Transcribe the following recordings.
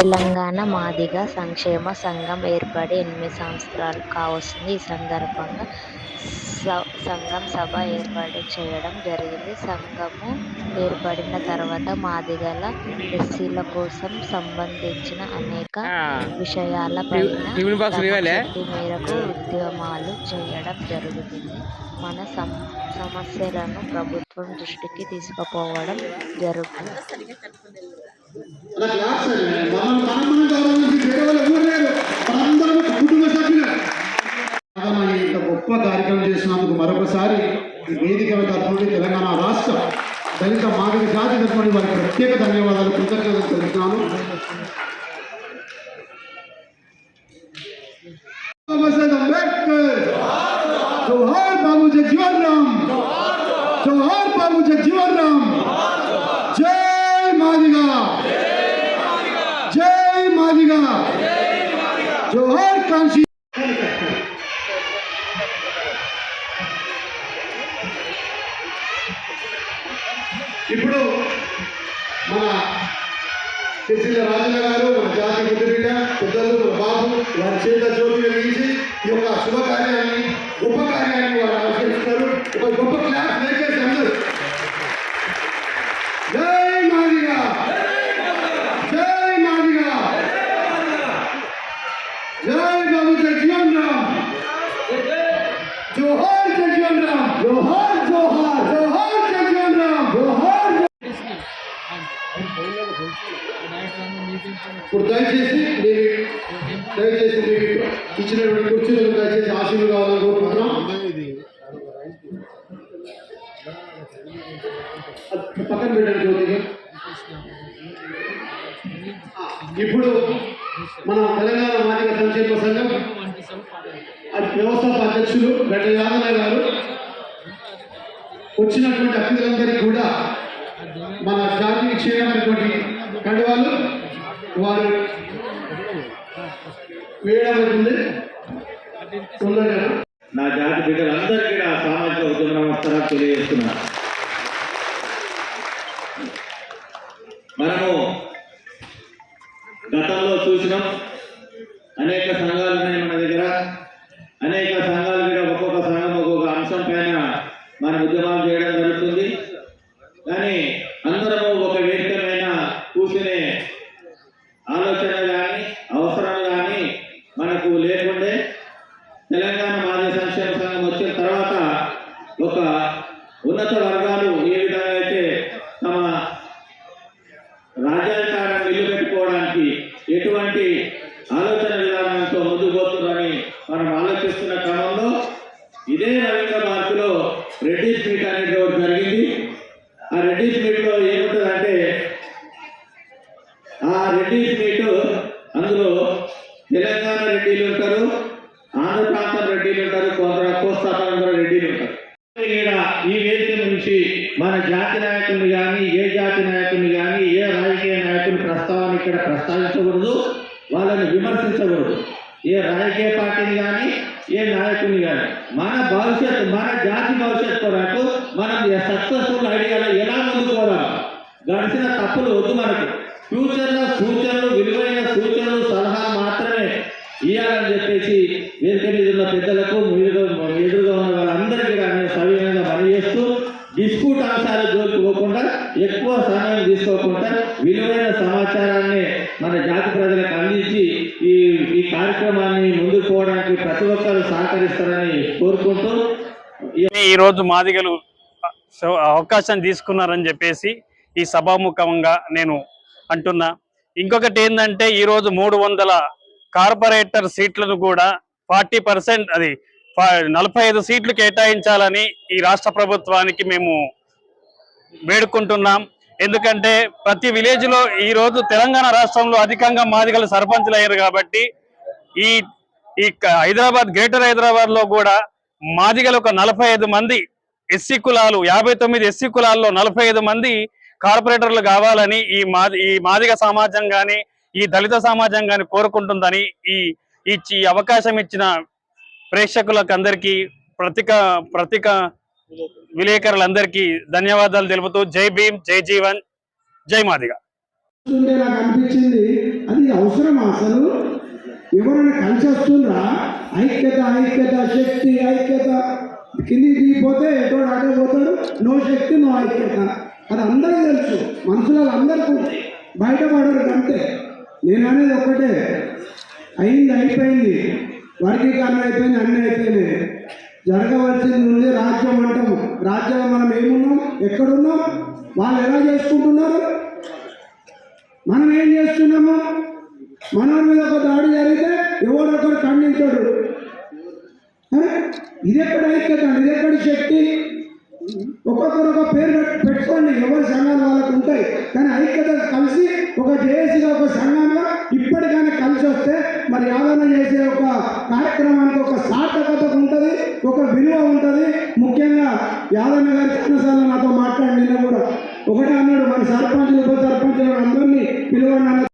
తెలంగాణ మాదిగ సంక్షేమ సంఘం ఏర్పడి 8 సంవత్సరాలు కావస్తుంది. ఈ సందర్భంగా సంఘం సభ ఏర్పాటు చేయడం జరిగింది. సంఘము ఏర్పడిన తర్వాత మాదిగల, ఎస్సీల కోసం సంబంధించిన అనేక విషయాలపైన తమ శక్తి మేరకు ఉద్యమాలు చేయడం జరుగుతుంది. మన సమస్యలను ప్రభుత్వం దృష్టికి తీసుకుపోవడం జరుగుతుంది. ఇంత గొప్ప కార్యక్రమం చేసినందుకు మరొకసారి ఈ వేదిక తరఫున తెలంగాణ రాష్ట్ర దళిత మాదిగ జాతి తరఫున వారికి ప్రత్యేక ధన్యవాదాలు, కృతజ్ఞతలు తెలుపుతున్నాను. అంబేద్కర్ జోహార్ బాబు జగజీవన్ రామ్, జోహార్ బాబు జగజీవన్ రామ్. జై మాదిగా, జై మాదిగా, జోహార్ కాంక్షి. ఇప్పుడు మన సిరిసిల్ల రాజన్న గారు, మన జాతి ముద్దుబిడ్డ పెద్దలు, మన బాబు వారి చేత జ్యోతి వెలిగించి ఈ యొక్క శుభకార్యాన్ని, గొప్ప కార్యాన్ని వారు ఆవిష్కరిస్తున్నారు. ఒక గొప్ప క్లాస్ దయచేసి అందరూ. జై మాదిగా, జై మాదిగా, జై బాబు జగజీవన్ రామ్, జోహార్ జగజీవన్ రామ్, జోహార్ జోహార్ జోహార్ జగజీవన్ రామ్, జోహార్. ఇప్పుడు దయచేసి మీరు ఇచ్చినటువంటి కుర్చీలకు దయచేసి ఆశీర్వాదాలు కావాలని కోరుకుంటున్నాం. పక్కన పెట్టండి జ్యోతిగా. ఇప్పుడు మన తెలంగాణ మాదిగ సంక్షేమ సంఘం వ్యవస్థాపక అధ్యక్షులు గడ్డ యాదయ్య గారు వచ్చినటువంటి అతిథులందరికీ కూడా మన జాతికి క్షేమైనటువంటి కండువాలు వారు వేయడం అవుతుంది. నా జాతి బిడ్డలందరికీ సామాజిక ఉద్యమ నమస్కారం తెలియజేస్తున్నా. మనము గతంలో చూసినాం, అనేక సంఘాలు ఉన్నాయి మన దగ్గర. అనేక సంఘాల మీద ఒక్కొక్క సంఘం ఒక్కొక్క అంశం పైన మన ఉద్యమాలు చేయడం జరుగుతుంది. కానీ అందరము ఒక వేదిక పైన కూర్చునే ఆలోచన కానీ అవసరం కానీ మనకు లేకుండే తెలంగాణ మాదిగ సంక్షేమ సంఘం వచ్చిన తర్వాత ఒక ఉన్నత వర్గాలు ఏ విధంగా అయితే తమ రాజ్యాధికారాన్ని నిలబెట్టుకోవడానికి ఎటువంటి ఆలోచన విధానంతో ముందుకు పోతుందని మనం ఆలోచిస్తున్న క్రమంలో ఇదే రవీంద్ర భారతిలో రెడ్డిస్ మీట్ అనేది ఒకటి జరిగింది. ఆ రెడ్డిస్ మీట్లో ఏముంటుందంటే, ఆ రెడ్డిస్ మీట్ అందులో తెలంగాణ రెడ్డిలు ఉంటారు, ఆంధ్ర ప్రాంతం రెడ్డిలు ఉంటారు, కోస్తాంధ్ర రెడ్డిలు ఉంటారు. ఈ వేదిక నుంచి మన జాతి నాయకుల్ని కానీ, ఏ జాతి నాయకుల్ని కానీ, ఏ రాజకీయ నాయకుని ప్రస్తావన ఇక్కడ ప్రస్తావించకూడదు, వాళ్ళని విమర్శించకూడదు. ఏ రాజకీయ పార్టీని కానీ, ఏ నాయకుని కానీ మన భవిష్యత్తు, మన జాతి భవిష్యత్తు కొరకు మనం సక్సెస్ఫుల్ ఐడియాలో ఎలా ముందుకు పోదాం. గడిచిన తప్పులు వద్దు మనకు. ఫ్యూచర్లో సూచనలు, విలువైన సూచనలు, సలహాలు మాత్రమే ఇవ్వాలని చెప్పేసి వేదిక మీద ఉన్న పెద్దలకు, ఎదురుగా ఉన్న వాళ్ళందరికీ నేను సవినయంగా పనిచేస్తూ డిస్ప్యూట్ అంశాల జోలికి పోకుండా, ఎక్కువ సమయం తీసుకోకుండా విలువైన సమాచారాన్ని మన జాతి ప్రజలకు అందించి ఈ కార్యక్రమాన్ని ముందుకు పోవడానికి ప్రతి ఒక్కరు సహకరిస్తారని కోరుకుంటూ, ఈరోజు మాదిగలు అవకాశం తీసుకున్నారని చెప్పేసి ఈ సభాముఖంగా నేను అంటున్నా. ఇంకొకటి ఏంటంటే, ఈరోజు 300 కార్పొరేటర్ సీట్లను కూడా 40% అది 45 సీట్లు కేటాయించాలని ఈ రాష్ట్ర ప్రభుత్వానికి మేము వేడుకుంటున్నాం. ఎందుకంటే ప్రతి విలేజ్లో ఈరోజు తెలంగాణ రాష్ట్రంలో అధికంగా మాదిగలు సర్పంచులు అయ్యారు. కాబట్టి ఈ హైదరాబాద్, గ్రేటర్ హైదరాబాద్లో కూడా మాదిగలు ఒక 45 మంది ఎస్సీ కులాలు, 59 ఎస్సీ కులాల్లో 45 మంది కార్పొరేటర్లు కావాలని ఈ మాదిగ సమాజం కానీ, ఈ దళిత సమాజం కానీ కోరుకుంటుందని ఈ అవకాశం ఇచ్చిన ప్రేక్షకులకు అందరికీ, పత్రిక విలేకరులందరికీ ధన్యవాదాలు తెలుపుతూ జై భీమ్, జై జీవన్, జై మాదిగ. నాకు అనిపించింది అది అవసరమా అసలు? ఎవరైనా కలిసి వస్తుందా? ఐక్యత ఐక్యత శక్తి ఐక్యత కిందికి దిగిపోతే ఎటో అటే పోతాడు. నో శక్తి నో ఐక్యత, అది అందరికీ తెలుసు, మనుషులు అందరికీ బయటపడరు. అంతే. నేను అనేది ఒకటే, అయింది అయిపోయింది, వర్గీకరణ అయిపోయింది, అన్నీ అయిపోయినాయి. జరగవలసింది ఉంది రాజ్యం అంటాము. రాజ్యంలో మనం ఏమున్నాం, ఎక్కడున్నాం, వాళ్ళు ఎలా చేసుకుంటున్నారు, మనం ఏం చేస్తున్నాము? మన మీద ఒక దాడి జరిగితే ఎవరొకరు ఖండించాడు. ఇదెక్కడ ఐక్యత, ఇదెక్కడ శక్తి? ఒక్కొక్కరు ఒక పేరు పెట్టుకోండి, ఎవరి సంఘాలు వాళ్ళకు ఉంటాయి, కానీ ఐక్యత కలిసి ఒక జేఏసీగా ఒక సంఘంగా ఇప్పటికైనా కలిసి వస్తే మరి ఆదరణ చేసే ఒక కార్యక్రమానికి ఒక సార్థకత ఉంటుంది, ఒక విలువ ఉంటుంది. ముఖ్యంగా యాదన్న గారు చాలాసార్లు నాతో మాట్లాడి నిన్న కూడా ఒకటే అన్నాడు, మన సర్పంచులు ఉప సర్పంచులు అందరినీ పిలువన్నాను.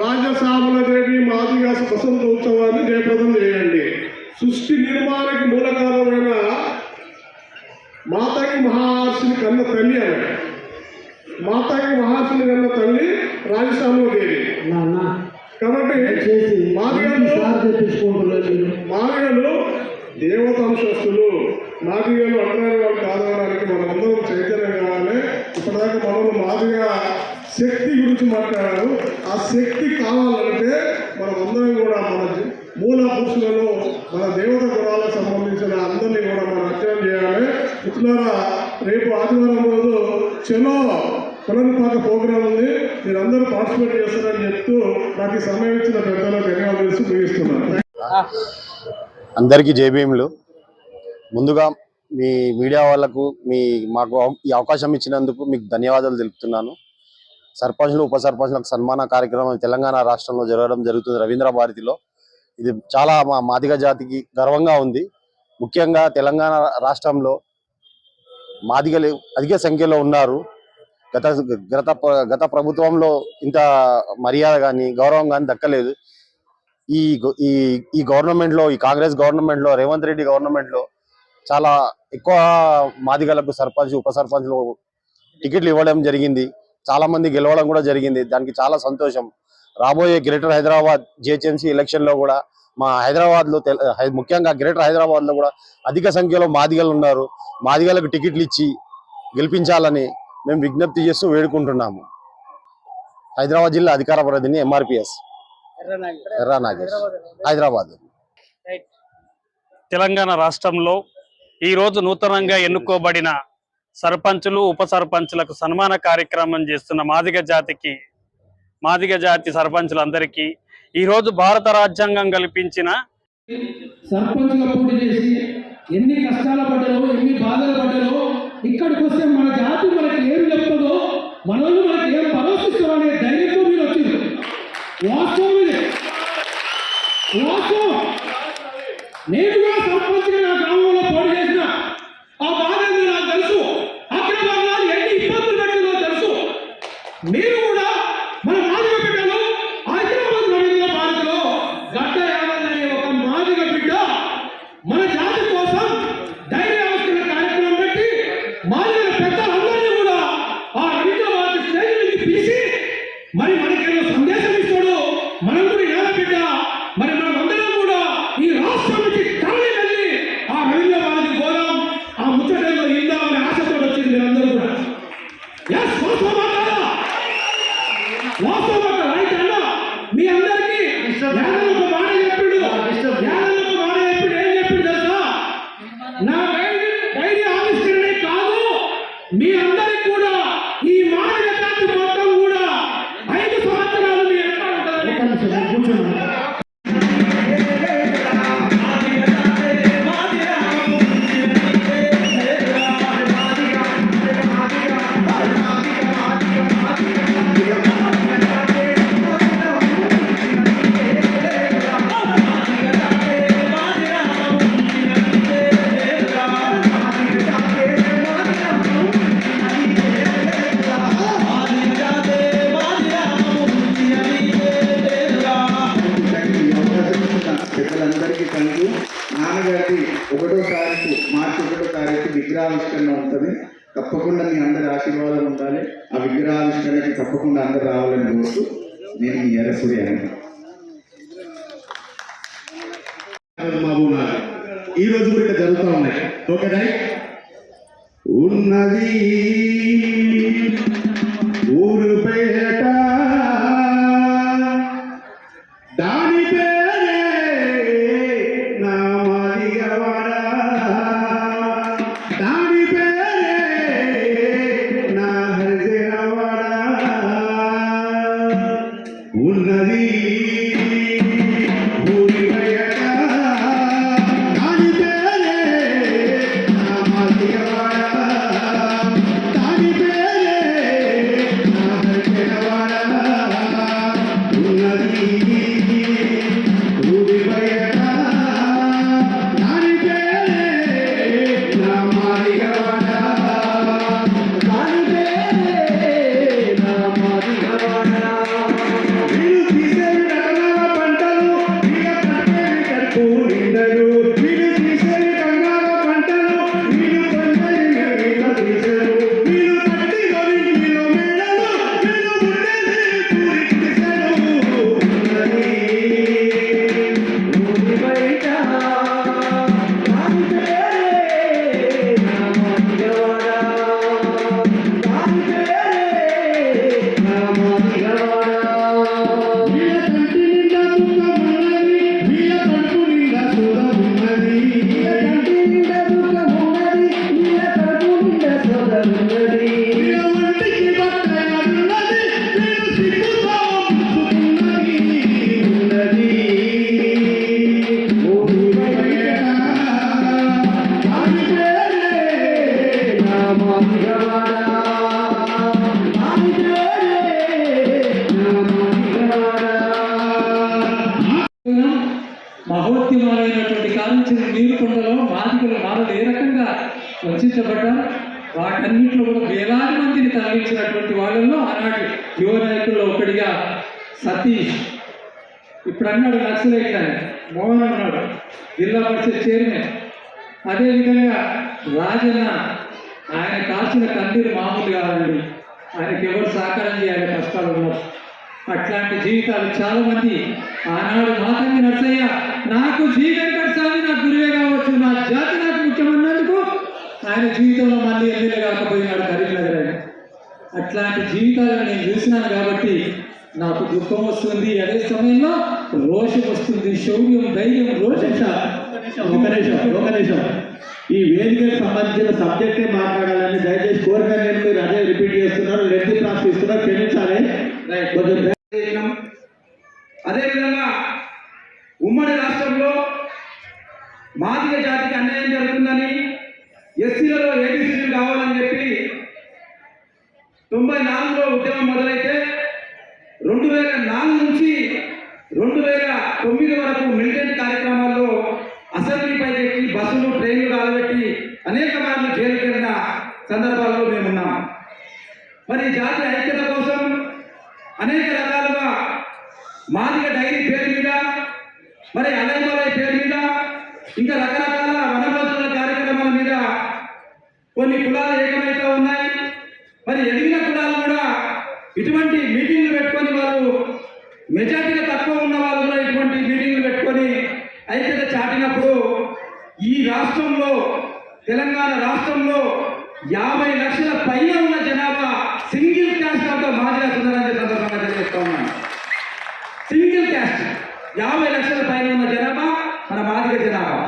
రాజ్యసభలదేవి మాదిగా వసంత ఉత్సవాన్ని జయప్రదం చేయండి. సృష్టి నిర్మాణానికి మూల కారణమైన మాతాకి మహర్షిని కన్న తల్లి అన్నాడు. మాతాకి మహర్షిని కన్న తల్లి రాజశ్యామలదేవి కాబట్టి మాదిగలు దేవతాంశస్తులు. మాదిగలు అంటరాని వాళ్ళు కాదనడానికి మనందరం చైతన్యం కావాలి. ఇప్పటిదాకా మనం మాదిగా శక్తి గురించి మాట్లాడారు. ఆ శక్తి కావాలంటే మనమందరం కూడా మన మూల పురుషులలో మన దేవత గుణాలకు సంబంధించిన అందరినీ కూడా మనం అధ్యయనం చేయాలి. మిత్రులారా, రేపు ఆదివారం రోజు చలో పునరుత్పాదక ప్రోగ్రాం ఉంది, మీరందరూ పార్టిసిపేట్ చేస్తారని చెప్తూ నాకు ఈ సమయం ఇచ్చిన పెద్దలకు ధన్యవాదాలు చేస్తూ ముగిస్తున్నాను. అందరికీ జైభీములు. ముందుగా మీ మీడియా వాళ్ళకు మాకు ఈ అవకాశం ఇచ్చినందుకు మీకు ధన్యవాదాలు తెలుపుతున్నాను. సర్పంచ్లు ఉప సర్పంచ్లకు సన్మాన కార్యక్రమం తెలంగాణ రాష్ట్రంలో జరగడం జరుగుతుంది రవీంద్ర భారతిలో. ఇది చాలా మా మాదిగ జాతికి గర్వంగా ఉంది. ముఖ్యంగా తెలంగాణ రాష్ట్రంలో మాదిగలు అధిక సంఖ్యలో ఉన్నారు. గత ప్రభుత్వంలో ఇంత మర్యాద కానీ గౌరవం కానీ దక్కలేదు. ఈ గవర్నమెంట్లో, ఈ కాంగ్రెస్ గవర్నమెంట్లో, రేవంత్ రెడ్డి గవర్నమెంట్లో చాలా ఎక్కువ మాదిగలకు సర్పంచ్ ఉప సర్పంచ్లు టికెట్లు ఇవ్వడం జరిగింది. చాలా మంది గెలవడం కూడా జరిగింది. దానికి చాలా సంతోషం. రాబోయే గ్రేటర్ హైదరాబాద్ జిహెచ్ఎంసీ ఎలక్షన్లో కూడా మా హైదరాబాద్లో ముఖ్యంగా గ్రేటర్ హైదరాబాద్లో కూడా అధిక సంఖ్యలో మాదిగలు ఉన్నారు. మాదిగలకు టికెట్లు ఇచ్చి గెలిపించాలని మేము విజ్ఞప్తి చేస్తూ వేడుకుంటున్నాము. హైదరాబాద్ జిల్లా అధికార ప్రతినిధి ఎంఆర్పిఎస్ ఎర్రానాగేష్, హైదరాబాద్. తెలంగాణ రాష్ట్రంలో ఈరోజు నూతనంగా ఎన్నుకోబడిన సర్పంచులు ఉప సర్పంచులకు సన్మాన కార్యక్రమం చేస్తున్న మాదిగ జాతి సర్పంచులందరికీ ఈరోజు భారత రాజ్యాంగం కల్పించిన సర్పంచ్గా పోటీ చేసి ఎన్ని కష్టాలు పడ్డారో, ఎన్ని బాధలు పడ్డారో, ఇక్కడికి వస్తే మన జాతి మనకి ఏం చెప్తుందో, మనల్ని మనకి ఏం భరోసిస్తారో అనే ధైర్యంతో మీరు వచ్చింది. వాస్తవం ఇది, వాస్తవం. నేను కూడా సర్పంచ్గా నా గ్రామంలో పోటీ చేసిన ఆ బాధ నాకు తెలుసు. అక్కడ వాళ్ళు ఎన్ని ఇబ్బందులు పెట్టిందో తెలుసు. మీరు కూడా మన మాదిగ బిడ్డలు హైదరాబాద్ రవీంద్ర భారతిలో గడ్డ యాదన్న ఒక మాదిగ బిడ్డ మన జాతి కోసం ధైర్యావస్థల కార్యక్రమం పెట్టి మాదిగ పెద్దలందరినీ కూడా ఆ రవీంద్ర భారతి స్టేజ్ నుంచి పిలిచి మరి మనకేదో సందేశం ఇస్తాడు. మనం కూడా ఇలా బిడ్డ, మరి మనం అందరం కూడా ఈ రాష్ట్రం నుంచి తరలి వెళ్ళి ఆ రవీంద్ర భారతి గోరం ఆ ముచ్చటలో ఇద్దామనే ఆశతో వచ్చింది మీరందరూ కూడా. ఎస్, వాస్తవం కాదా? వాస్తవం రైట్ అన్న. మీ అందరికీ యాదవ్ ఒక మాట చెప్పిండు. యాదవ్ ఒక మాట చెప్పిండు. ఏం చెప్పిండు తెలుసా? నా డైరీ ఆవిష్కరణే కాదు, మీ అందరికి కూడా ఈ మాదిగ జాతి మొత్తం కూడా 5 సంవత్సరాలు మీ ఎక్కడ ఉంటుందని కూర్చున్నాను. పెద్దలందరికీ కలిసి నాన్నగారి 1వ తారీఖు మార్చి 1వ తారీఖు విగ్రహావిష్కరణ ఉంటుంది. తప్పకుండా మీ అందరి ఆశీర్వాదాలు ఉండాలి. ఆ విగ్రహావిష్కరణకి తప్పకుండా అందరు రావాలని కోరుతూ నేను మీ ఎరసుడి అని. ఈ రోజు కూడా ఇక్కడ జరుగుతూ ఉన్నాయి. Okay right. ఉన్నది ఊరు పేట, దాని పేరే నా మాదిగవాడ, దాని పేరే నా హరిజనవాడ. ఉన్నది ఊరి బయట, దాని పేరే నా మాదిగవాడ, దాని పేరే నా హరిజనవాడ. ఉన్నది ఊరి బయట, దాని పేరే నా మాదిగవాడ, దాని పేరే నా మాదిగవాడ. వీళ్ళు తీసేవి రకరకాల పంటలు, వీళ్ళ కట్టేవి కడుపు నిండరు. వీళ్ళు తీసేవి కంగాల పంటలు, వీళ్ళు పంటేవి వీళ్ళ తీసరు. వీళ్ళు కట్టి గొరికిలో మేడలు, వీళ్ళు ఉండేది పూరి తీసరు. ఉన్నది ఊరి బయట, దాని పేరే నా మాదిగవాడ, దాని పేరే నా మాదిగవాడ. వీళ్ళ కంటి నిండా దుఃఖమున్నది, వీళ్ళ కడుపు నిండా సుఖమున్నది. వీళ్ళ కంటి నిండా దుఃఖమున్నది, వీళ్ళ కడుపు నిండా సుఖమున్నది. వీళ్ళ ఒంటికి బట్టలున్నది, వీళ్ళు సిగ్గుతో ముసుకున్నది. ఉన్నది ఊరి బయట, దాని పేరే నా మాదిగవాడ, దాని పేరే నా మాదిగవాడ. మహోద్యమాలైనటువంటి కాంచెలు నీరుకొండలో మాదిగలు మాలలు ఏ రకంగా వంచబడ్డారు, వాటన్నింటిలో కూడా వేలాది మందిని తరలించినటువంటి వాళ్ళల్లో ఆనాటి యువ నాయకుల్లో ఒకటిగా సతీష్, ఇప్పుడు అన్నాడు నక్సలైట్ అని, మోహన్ అన్నాడు జిల్లా పరిషత్ చైర్మన్. అదేవిధంగా రాజన్న, ఆయన కాల్చిన కందీరు మామూలు కాదండి, ఆయనకి ఎవరు సహకారం చేయాలి కష్టాలు ఉన్నారు. అట్లాంటి జీవితాలు చాలా మంది. ఆనాడు మాతంగి నర్సయ్య నాకు జీ వెంకట స్వామి నా గురువే కావచ్చు, నా జాతి నాకు ముఖ్యమన్నందుకు ఆయన జీవితంలో మళ్ళీ ఎమ్మెల్యే కాకపోయినాడు కరీంనగర్ ఆయన. అట్లాంటి జీవితాలను నేను చూసినాను కాబట్టి నాకు దుఃఖం వస్తుంది, అదే సమయంలో రోషం వస్తుంది, శౌర్యం, ధైర్యం, రోషం. ఒక నిమిషం. ఈ వేదికకు సంబంధించిన సబ్జెక్టే మాట్లాడాలని దయచేసి కోరిక, నేను మీరు అదే రిపీట్ చేస్తున్నారు, లెంత్ క్లాస్ ఇస్తున్నారు, క్షమించాలి. కొంచెం అదేవిధంగా ఉమ్మడి రాష్ట్రంలో మాదిగ జాతికి అన్యాయం జరుగుతుందని, ఎస్సీలలో ఏబీసీలు కావాలని చెప్పి 94లో ఉద్యమం మొదలైతే 2004 నుంచి 2009 వరకు మిలిటెంట్ కార్యక్రమాల్లో అసెంబ్లీపై ఎక్కి బస్సులు, ట్రైన్లు కాలబెట్టి అనేక మార్లు జైలుకెళ్ళిన సందర్భాల్లో మేమున్నాం. మరి జాతి ఐక్యత కోసం అనేక రకాలుగా మాదిగ డైరీ పేరు మీద, మరి అలైమలై పేరు మీద, ఇంకా రకరకాల వనభోజన కార్యక్రమాల మీద కొన్ని కులాలు ఏకమైతే ఉన్నాయి. మరి ఎదిగిన కులాలు కూడా ఇటువంటి మీటింగ్లు పెట్టుకొని, వాళ్ళు మెజార్టీగా తక్కువ ఉన్న వాళ్ళు కూడా ఇటువంటి మీటింగ్లు పెట్టుకొని ఐక్యత చాటినప్పుడు ఈ రాష్ట్రంలో, తెలంగాణ రాష్ట్రంలో 50 లక్షల పైన ఉన్న జనాభా single caste of the Madiga ఉన్నారని సందర్భంగా తెలియజేస్తా ఉన్నాను. సింగిల్ క్యాస్ట్ 50 లక్షల పైన ఉన్న జనాభా మన మాదిగ జనాభా.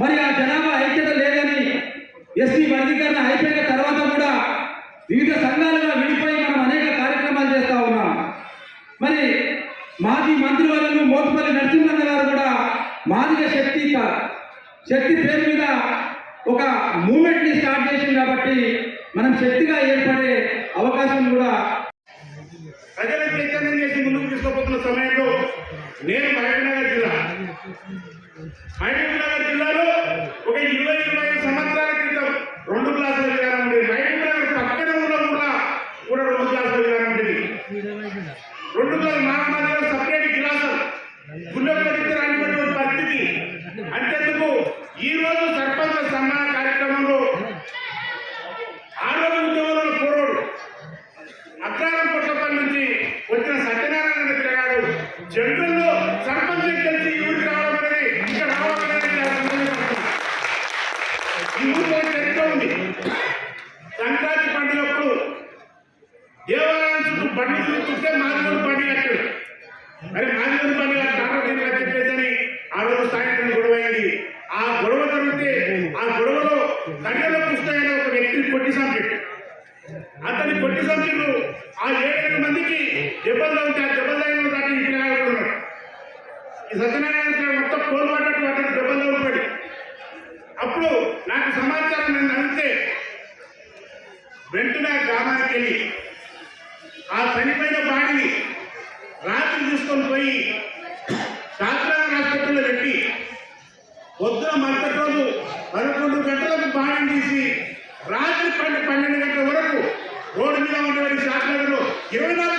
మరి ఆ జనాభా ఐక్యత లేదని ఎస్సీ వర్గీకరణ అయిపోయిన తర్వాత కూడా వివిధ సంఘాలుగా విడిపోయి మనం అనేక కార్యక్రమాలు చేస్తూ ఉన్నాం. మరి మాజీ మంత్రివర్యులు మోతుపల్లి నరసింహన్న గారు కూడా మాదిగ శక్తి పేరు మీద ఒక మూమెంట్ ని స్టార్ట్ చేసింది కాబట్టి మనం శక్తిగా ఏర్పడే అవకాశం కూడా ప్రజలను చైతన్యం చేసి ముందుకు తీసుకుపోతున్న సమయంలో నేను మహబూబ్నగర్ జిల్లాలో ఒక 20-25 సంవత్సరాల క్రితం 2 క్లాసుల విధానం ఉండేది. మహబూబ్నగర్ పక్కన ఉన్న కూడా 2 క్లాసుల విధానం ఉండేది. 2 క్లాసులు మహామారిలో సపరేట్ క్లాసులు గుళ్ళపడితే రానిటువంటి పరిస్థితి. అంతేందుకు ఈ రోజు సర్పంచ సన్మాన కార్యక్రమంలో ఆ రోజు ఉద్యోగంలో పోరోడు అక్రారం పొట్లపల్లి నుంచి వచ్చిన సత్యనారాయణ పండుగప్పుడు దేవాలయం చుట్టూ బండి చూస్తుంటే మాదిగోడు బండి కట్టాడు. మరి మాదిగోడు బండి కారణం చెప్పేదని ఆ రోజు సాయంత్రం గొడవ అయింది. ఆ గొడవ జరిగితే ఆ గొడవలో కడియల కృష్ణ అనే ఒక వ్యక్తిని కొట్టి చంపాడు. అతన్ని కొట్టి చంపిను. ఆ 7 మందికి దెబ్బలు తగ్గితే ఆ దెబ్బలు తగిన దాన్ని ఇంటి ఆడుకున్నాడు. ఈ సత్యనారాయణ మొత్తం కోల్పడ్డట్టు అతను దెబ్బలు తగ్గిపోయాడు. అప్పుడు నాకు సమాచారం నన్ను అడిగితే వెంటనే గ్రామానికి వెళ్ళి ఆ చనిపోయిన బాడీని రాత్రి తీసుకొని పోయి శాస్త్రాల హాస్పిటల్లో పెట్టి పొద్దున మరుసటి రోజు 11 గంటలకు బాడీని తీసి రాత్రి 12 గంటల వరకు రోడ్డు మీద ఉండేవాడి శాస్త్రాలలో 24